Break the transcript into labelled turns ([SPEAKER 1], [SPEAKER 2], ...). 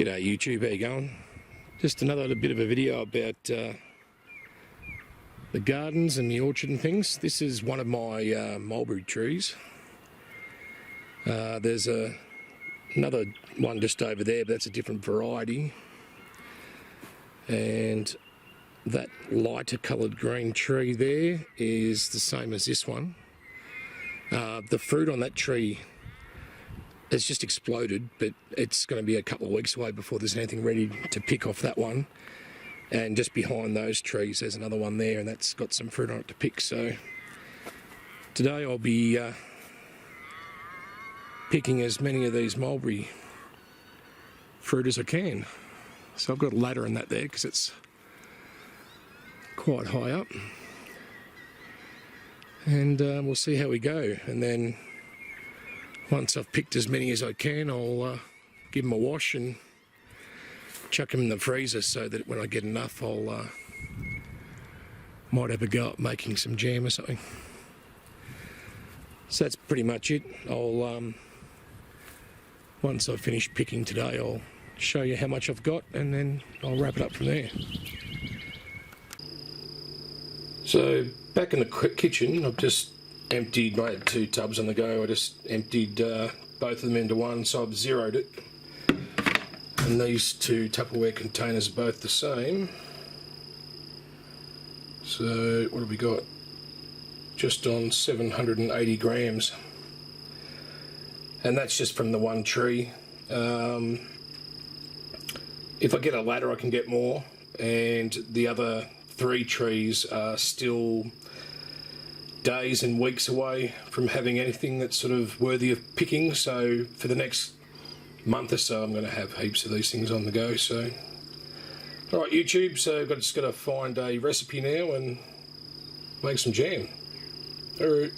[SPEAKER 1] G'day YouTube, how you going? Just another little bit of a video about the gardens and the orchard and things. This is one of my mulberry trees. There's another one just over there, but that's a different variety. And that lighter coloured green tree there is the same as this one. The fruit on that tree has just exploded, but it's going to be a couple of weeks away before there's anything ready to pick off that one. And just behind those trees there's another one there, and that's got some fruit on it to pick. So today I'll be picking as many of these mulberry fruit as I can. So I've got a ladder in that there because it's quite high up, and we'll see how we go. And then once I've picked as many as I can, I'll give them a wash and chuck them in the freezer so that when I get enough, I'll might have a go at making some jam or something. So that's pretty much it. I'll once I've finished picking today, I'll show you how much I've got, and then I'll wrap it up from there. So back in the kitchen, I've just emptied, I had 2 tubs on the go. I just emptied both of them into one, so I've zeroed it. And these 2 Tupperware containers are both the same. So what have we got? Just on 780 grams. And that's just from the one tree. If I get a ladder I can get more, and the other 3 trees are still days and weeks away from having anything that's sort of worthy of picking. So for the next month or so I'm going to have heaps of these things on the go. So alright YouTube, so I've just got to find a recipe now and make some jam. Alright.